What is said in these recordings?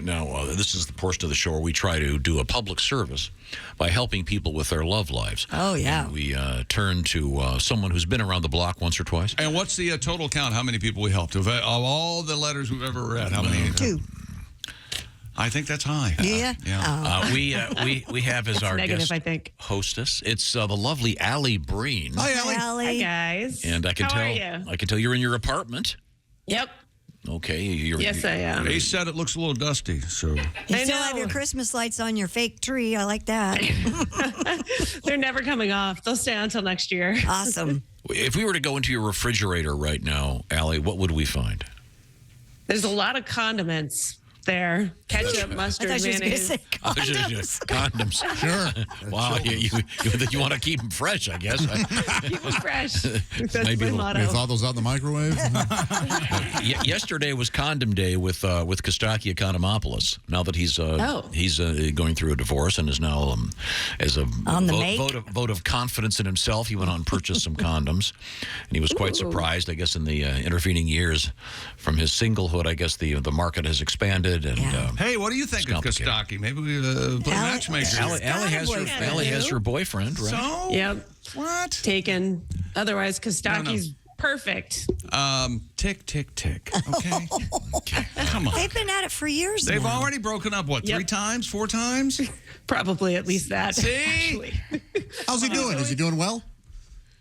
Now, this is the portion of the show where we try to do a public service by helping people with their love lives. Oh, yeah. And we turn to someone who's been around the block once or twice. And what's the total count? How many people we helped? Of all the letters we've ever read, how many? 2. I think that's high. Yeah. We have as our negative, guest I think. hostess. It's the lovely Alli Breen. Hi, Alli. Hi, guys. And I can How tell. are you? I can tell you're in your apartment. Yep. Okay. Yes, I am. He said it looks a little dusty, so. You I still know. have your Christmas lights on your fake tree. I like that. They're never coming off. They'll stay on until next year. Awesome. If we were to go into your refrigerator right now, Alli, what would we find? There's a lot of condiments there. Ketchup, I mustard, thought you were going to mayonnaise. say Condoms. Condoms. Sure. Wow. You want to keep them fresh, I guess. Keep them fresh. That's Maybe my a little- motto. You thaw those out in the microwave? Yesterday was Condom Day with Kostaki Economopoulos. Now that he's going through a divorce and is now as a On the make? vote of confidence in himself, he went on and purchased some condoms, and he was quite surprised. I guess in the intervening years from his singlehood, I guess the market has expanded. And Yeah. Hey, what do you think It's of complicated. Kostaki? Maybe we play Alli- matchmaker. Alli has her boyfriend. Alli has her boyfriend, right? So? Yep. What? Taken. Otherwise, Kostaki's perfect. Tick, tick, tick. Okay. Come on. They've been at it for years They've now. already broken up, what, Yep. 3 times, 4 times? Probably at least that. See? Actually. How's he doing? Is he doing well?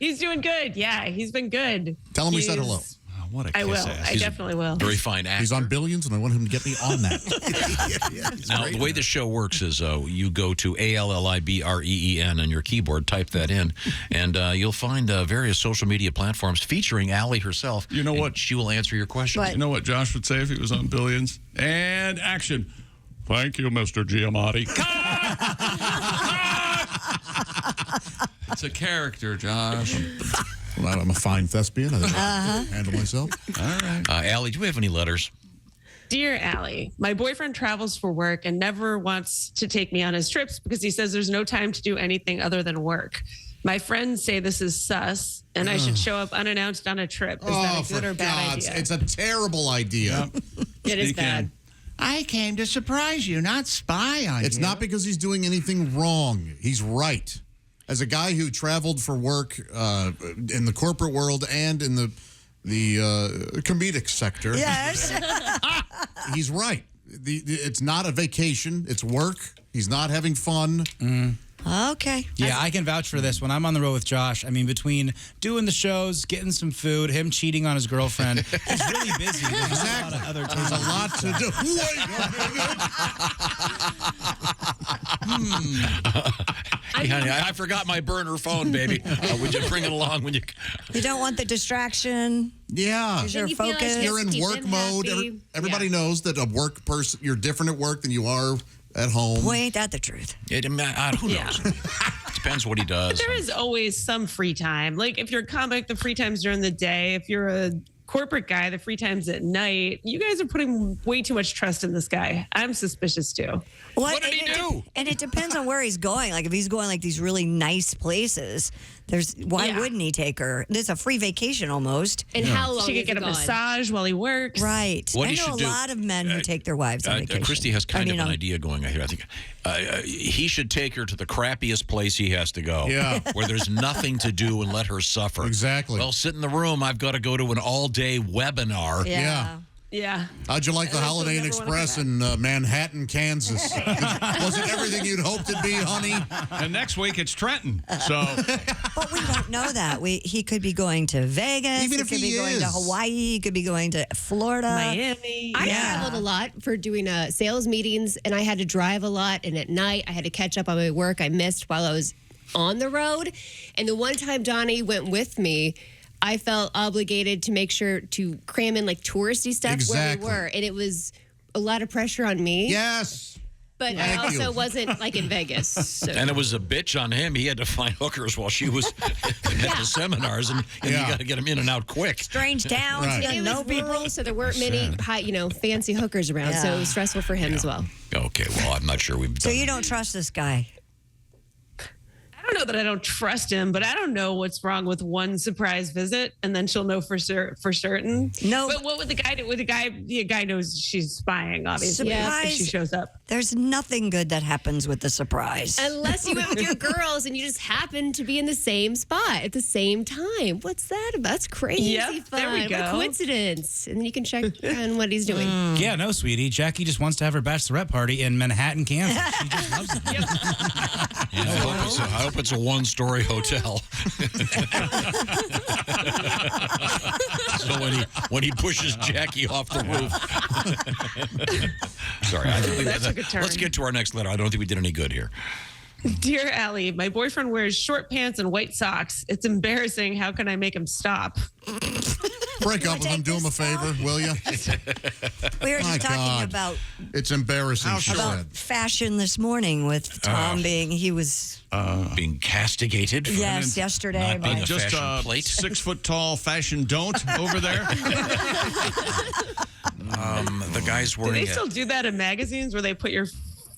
He's doing good. Yeah, he's been good. Tell him we said He's- hello. Oh, what a I kiss will. ass. I definitely will. Very fine actor. He's on Billions, and I want him to get me on that. Now, the way the show works is you go to ALLIBREEN on your keyboard, type that in, and you'll find various social media platforms featuring Alli herself. You know and what? She will answer your questions. But- You know what Josh would say if he was on Billions? And action. Thank you, Mr. Giamatti. It's a character, Josh. Well, I'm a fine thespian. I think I can handle myself. All right. Alli, do we have any letters? Dear Allie, my boyfriend travels for work and never wants to take me on his trips because he says there's no time to do anything other than work. My friends say this is sus and I should show up unannounced on a trip. Is that a good or bad idea? It's a terrible idea. It is Sneak bad. in. I came to surprise you, not spy on It's not because he's doing anything wrong. He's right. As a guy who traveled for work in the corporate world and in the comedic sector, Yes. he's right. It's not a vacation. It's work. He's not having fun. Okay. Yeah, I can vouch for this. When I'm on the road with Josh, I mean, between doing the shows, getting some food, him cheating on his girlfriend, he's really busy. There's a lot of other There's a lot to do. Wait a minute. Hey, honey, I forgot my burner phone, baby. Would you bring it along when you... You don't want the distraction. Yeah. Is your you feel like focus. You're in keep work him mode. happy. Everybody knows that a work person, you're different at work than you are at home. Boy, ain't that the truth. Who knows? Depends what he does. There is always some free time. Like if you're a comic, the free time's during the day. If you're a corporate guy, the free time's at night. You guys are putting way too much trust in this guy. I'm suspicious too. What did he do? And it depends on where he's going. Like if he's going like these really nice places, why Yeah. wouldn't he take her? It's a free vacation almost. And how long She could is get it a gone? massage while he works. Right. What I he know should a do- lot of men who take their wives on vacation. Christy has kind of an um, idea going on here. I think he should take her to the crappiest place he has to go. Yeah. Where there's nothing to do and let her suffer. Exactly. Well, sit in the room. I've got to go to an all-day webinar. Yeah. Yeah. How'd you like the I also Holiday Inn never wanna Express come in Manhattan, Kansas? Was it everything you'd hoped it'd be, honey? And next week it's Trenton. So But we don't know that. He could be going to Vegas. Even if could he be going to is. Hawaii. He could be going to Florida. Miami. I Yeah. traveled a lot for doing sales meetings, and I had to drive a lot. And at night, I had to catch up on my work I missed while I was on the road. And the one time Donnie went with me, I felt obligated to make sure to cram in like touristy stuff Exactly. where we were. And it was a lot of pressure on me. Yes. But Thank I also you. wasn't like in Vegas. So. And it was a bitch on him. He had to find hookers while she was at the seminars, and Yeah. you got to get them in and out quick. Strange towns. Right. You It don't know was people. rural, so there weren't many fancy hookers around. So it was stressful for him as well. Okay, well, I'm not sure we've So done you don't trust this guy? I don't know that I don't trust him, but I don't know what's wrong with one surprise visit, and then she'll know for certain. No. But what would the guy do? The guy knows she's spying, obviously, if she shows up. There's nothing good that happens with the surprise. Unless you went with your girls and you just happen to be in the same spot at the same time. What's that about? That's crazy Yep, fun. there we What a go. coincidence. And then you can check on what he's doing. Yeah, no, sweetie. Jackie just wants to have her bachelorette party in Manhattan, Kansas. She just loves it. I hope it's a one-story hotel. So when he pushes Jackie off the roof. Sorry, I think That took a turn. let's get to our next letter. I don't think we did any good here. Dear Allie, my boyfriend wears short pants and white socks. It's embarrassing. How can I make him stop? Break up with him. Do him a favor, will you? We were My just talking God. about It's embarrassing, she said. fashion this morning with Tom he was Being castigated for yesterday. not being by- a Just fashion a plate. 6 foot tall fashion don't over there. The guy's Do wearing they still do that in magazines where they put your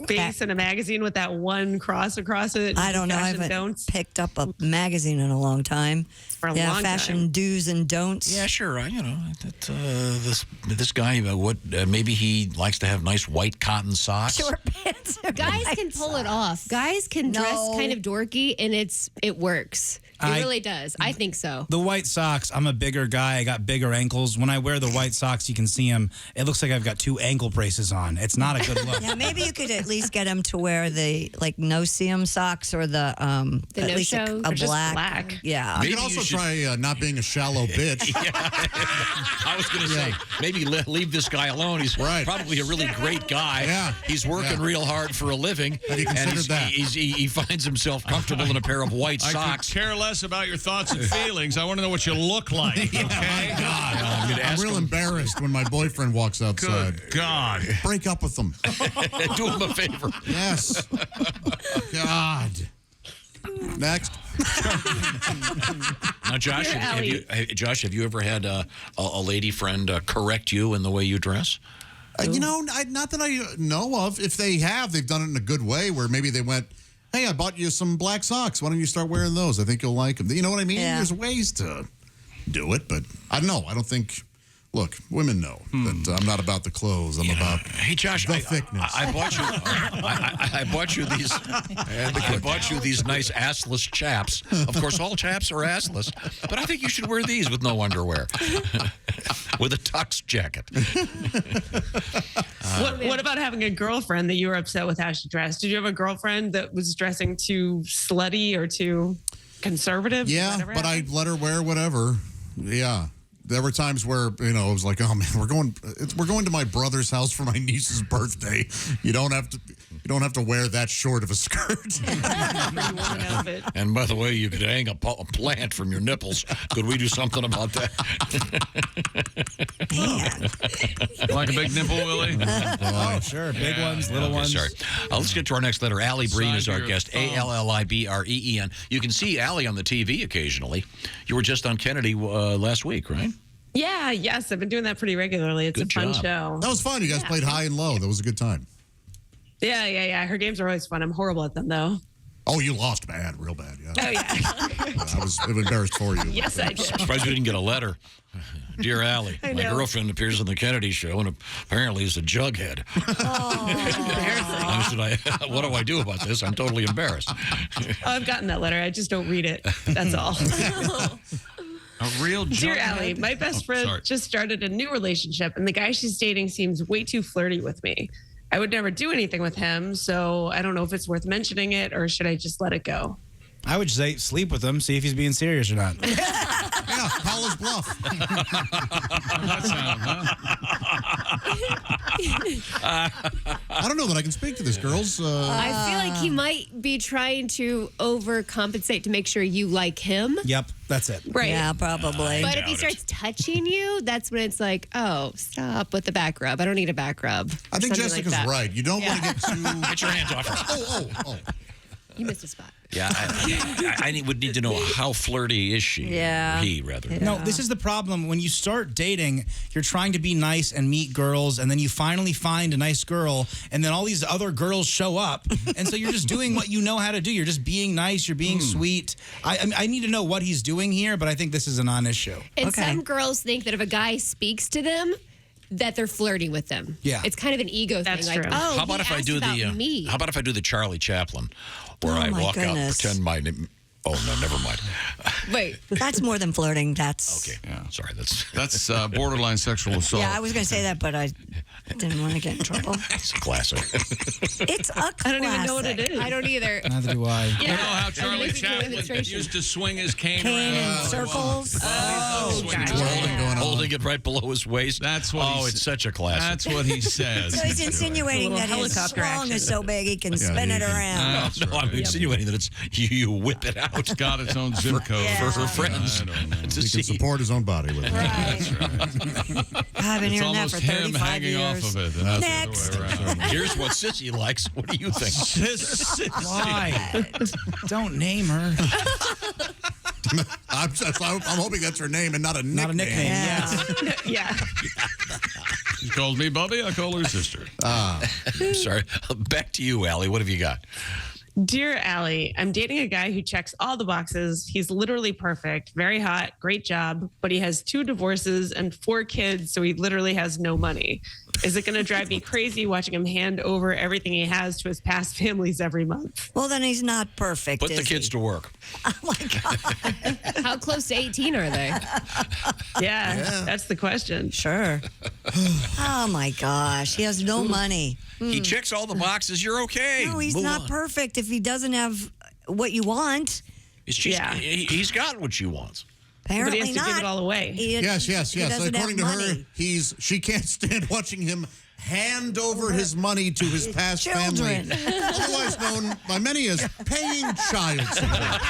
face in a magazine with that one cross across it? I don't know. I Fashion haven't don'ts? picked up a magazine in a long time. For a long fashion time. do's and don'ts. Yeah, sure. This guy, maybe he likes to have nice white cotton socks. Short pants. Guys can pull it off. Guys can dress No. kind of dorky, and it works. It really does. I think so. The white socks, I'm a bigger guy. I got bigger ankles. When I wear the white socks, you can see them. It looks like I've got 2 ankle braces on. It's not a good look. Yeah, maybe you could at least get him to wear the no-seam socks or the The at least no-show? a Or just black. black. Yeah. You Maybe can you also should- try not being a shallow bitch. I was going to say, maybe leave this guy alone. He's Right. probably a really great guy. Yeah. He's working Yeah. real hard for a living. Have you considered that? He finds himself comfortable in a pair of white I could socks. care less about your thoughts and feelings. I want to know what you look like. Okay? I'm going to I'm ask real him. embarrassed when my boyfriend walks outside. Good God. Break up with him. Do him a favor. Yes. God. Next. Now, Josh, Dear have you ever had a lady friend correct you in the way you dress? Not that I know of. If they have, they've done it in a good way where maybe they went, hey, I bought you some black socks. Why don't you start wearing those? I think you'll like them. You know what I mean? Yeah. There's ways to do it, but I don't know. I don't think, look, women know that I'm not about the clothes. I'm about Hey, Josh, the thickness. I bought you. I bought you these. I bought you these nice assless chaps. Of course, all chaps are assless, but I think you should wear these with no underwear, with a tux jacket. What about having a girlfriend that you were upset with how she dressed? Did you have a girlfriend that was dressing too slutty or too conservative? Yeah, Whatever but I happened? let her wear whatever. Yeah. There were times where, it was like, oh man, we're going to my brother's house for my niece's birthday. You don't have to wear that short of a skirt. Pretty woman outfit. And by the way, you could hang a plant from your nipples. Could we do something about that? Like a big nipple, Willie? Oh, sure. Big ones, little Okay, ones. sorry. Let's get to our next letter. Alli Breen is our Side of your guest. thumb. Allibreen. You can see Alli on the TV occasionally. You were just on Kennedy last week, right? Yeah, yes, I've been doing that pretty regularly. It's Good a fun job. show. That was fun. You guys played high and low. That was a good time. Yeah. Her games are always fun. I'm horrible at them, though. Oh, you lost bad, real bad. Yeah. Oh, yeah. I was embarrassed for you. Yes, I did. Surprised we didn't get a letter. Dear Alli, my know. girlfriend appears on the Kennedy show and apparently is a jughead. I said, what do I do about this? I'm totally embarrassed. I've gotten that letter. I just don't read it. That's all. A real Dear jughead? Allie, my best friend sorry. just started a new relationship, and the guy she's dating seems way too flirty with me. I would never do anything with him, so I don't know if it's worth mentioning it or should I just let it go? I would say sleep with him, see if he's being serious or not. Yeah, call his bluff. That sound, huh? I don't know that I can speak to this, girls. I feel like he might be trying to overcompensate to make sure you like him. Yep, that's it. Right. Yeah, probably. But if he starts touching you, that's when it's like, oh, stop with the back rub. I don't need a back rub. I think Something like Jessica's that. right. You don't want to get too. Get your hands off her. Oh. You missed a spot. Yeah, I would need to know how flirty is she? Yeah. Or he, rather. No, this is the problem. When you start dating, you're trying to be nice and meet girls, and then you finally find a nice girl, and then all these other girls show up. And so you're just doing what you know how to do. You're just being nice. You're being sweet. I need to know what he's doing here, but I think this is a non-issue. And some girls think that if a guy speaks to them, that they're flirting with them. Yeah. It's kind of an ego That's thing. true. Like, oh, How about he if I asked do about the me. How about if I do the Charlie Chaplin, where Oh, I my walk out, goodness. pretend my name. Oh no, never mind. Wait. That's more than flirting. That's Okay, Yeah. sorry. That's borderline sexual assault. Yeah, I was going to say that, but I didn't want to get in trouble. It's a classic. It's a classic. I don't even know what it is. I don't either. Neither do I. You know how Charlie Maybe Chaplin demonstration. used to swing his cane Cane around? in circles. Swinging his Twirling cane. going on. Holding it right below his waist. That's what Oh, he it's said. such a classic. That's what he says. So he's insinuating Little that his helicopter schlong action. is so big he can spin he it can- around. That's No, right. I'm insinuating that it's you whip it out. It's got its own zip code. for her friends I don't know. to He see. can support his own body with it. I've been It's hearing that almost for him 35 hanging years. off of it. and not the other Next. way around. Here's what Sissy likes. What do you think? Why? Don't name her. I'm hoping that's her name and not a nickname. Not a nickname. Yeah. Yeah. She calls me Bubby. I call her sister. I'm sorry. Back to you, Allie. What have you got? Dear Allie, I'm dating a guy who checks all the boxes. He's literally perfect, very hot, great job, but he has 2 divorces and 4 kids, so he literally has no money. Is it going to drive me crazy watching him hand over everything he has to his past families every month? Well, then he's not perfect. Put is the kids he? to work. Oh my God. How close to 18 are they? Yeah, that's the question. Sure. Oh my gosh. He has no money. He checks all the boxes. You're okay. No, he's Move not on. perfect if he doesn't have what you want. Yeah. He's got what she wants. But he Apparently has to not. give it all away. Yes. He doesn't According to have her, money. she can't stand watching him hand over his money to his past Children. family, otherwise known by many as paying child support.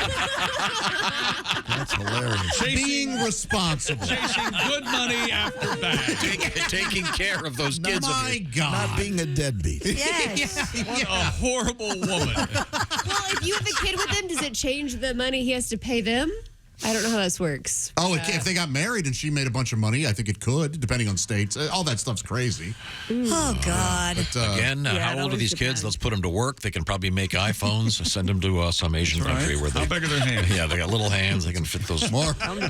That's hilarious. Being responsible. Chasing good money after bad. Taking care of those kids. My God. Being a deadbeat. Yes. What a horrible woman. Well, if you have a kid with him, does it change the money he has to pay them? I don't know how this works. Oh, if they got married and she made a bunch of money, I think it could, depending on states. All that stuff's crazy. Oh God. But, Again, Yeah, how it old are always these kids? depends. Let's put them to work. They can probably make iPhones. Send them to some Asian country where they. How big are their hands? Yeah, they got little hands. They can fit those more sound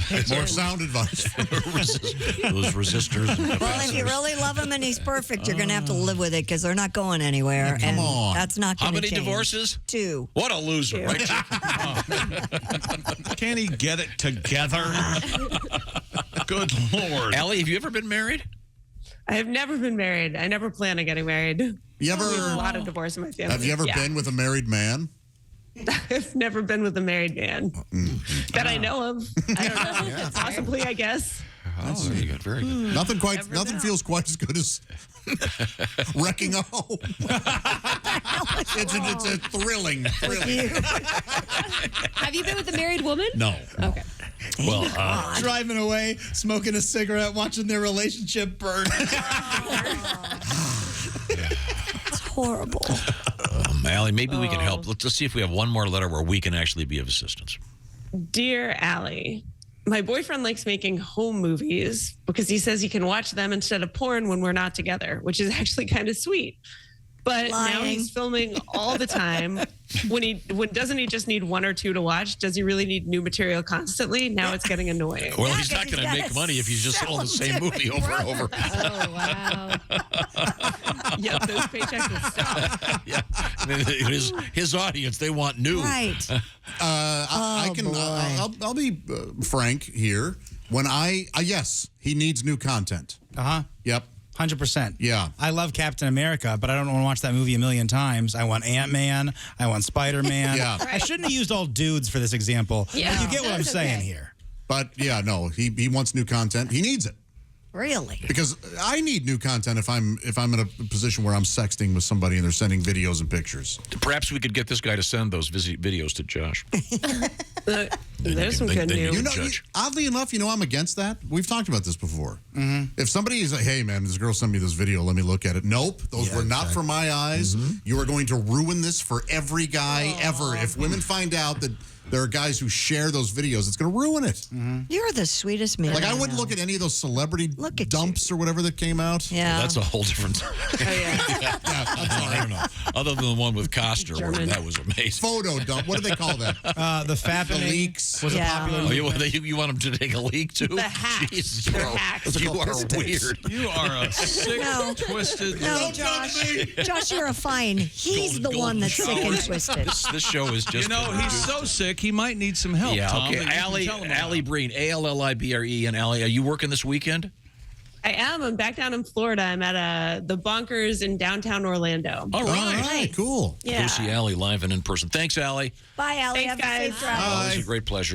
advice. those resistors. And Well, if you really love him and he's perfect, you're going to have to live with it because they're not going anywhere. Come and on. That's not How going to many change. divorces? 2. What a loser, right? Can't he get it together? Good Lord. Allie, have you ever been married? I have never been married. I never plan on getting married. You There's a ever lot of divorce in my family. have you ever Yeah. been with a married man? I've never been with a married man that I know of. I don't know. Possibly, I guess. Oh, very good. Very good. Nothing feels quite as good as wrecking a home. It's a thrilling. Have you been with a married woman? No. Okay. Well, Driving away, smoking a cigarette, watching their relationship burn. It's horrible. Allie, maybe we can help. Let's see if we have one more letter where we can actually be of assistance. Dear Allie, my boyfriend likes making home movies because he says he can watch them instead of porn when we're not together, which is actually kind of sweet. But now Lying. he's filming all the time. When doesn't he just need 1 or 2 to watch? Does he really need new material constantly? Now it's getting annoying. Well, Yeah, he's not 'cause going to he's make gotta money if he's just sell selling the them same to movie his over and over. Oh, wow. Yep, those paychecks will stop. Yeah. I mean, his audience, they want new. Right. I can. I'll be frank here. When yes, he needs new content. Uh-huh. Yep. 100%. Yeah. I love Captain America, but I don't want to watch that movie a million times. I want Ant-Man. I want Spider-Man. Yeah. I shouldn't have used all dudes for this example. Yeah. But you get what I'm That's saying okay. here. But yeah, no, he wants new content. He needs it Really? because I need new content if I'm in a position where I'm sexting with somebody and they're sending videos and pictures. Perhaps we could get this guy to send those videos to Josh. There's some good news. You know, judge. oddly enough, I'm against that. We've talked about this before. If somebody is like, hey, man, this girl sent me this video, let me look at it. Nope, those were not for my eyes. You are going to ruin this for every guy ever. If women find out that there are guys who share those videos, it's going to ruin it. You're the sweetest man. Like, I wouldn't look at any of those celebrity Look at dumps or whatever that came out. Yeah. That's a whole different. I don't know. Other than the one with Coster, where German. that was amazing. Photo dump. What do they call that? The fappening leaks. was a Yeah. popular. Oh, you want him to take a leak too? The hacks. Jesus, They're you are, hacks. you are weird. You are a sick, No. twisted. No, Josh. Josh, you're a fine. He's the one that's sick and twisted. This show is just. He's so sick, he might need some help, Yeah, Tom. okay. that you can Alli, tell him Alli about. Breen, Allibre, and Alli, are you working this weekend? I am. I'm back down in Florida. I'm at the Bonkers in downtown Orlando. All All right, cool. Yeah. Go see Alli live and in person. Thanks, Alli. Bye, Allie. Thanks, Have a safe guys. drive. Always a great pleasure.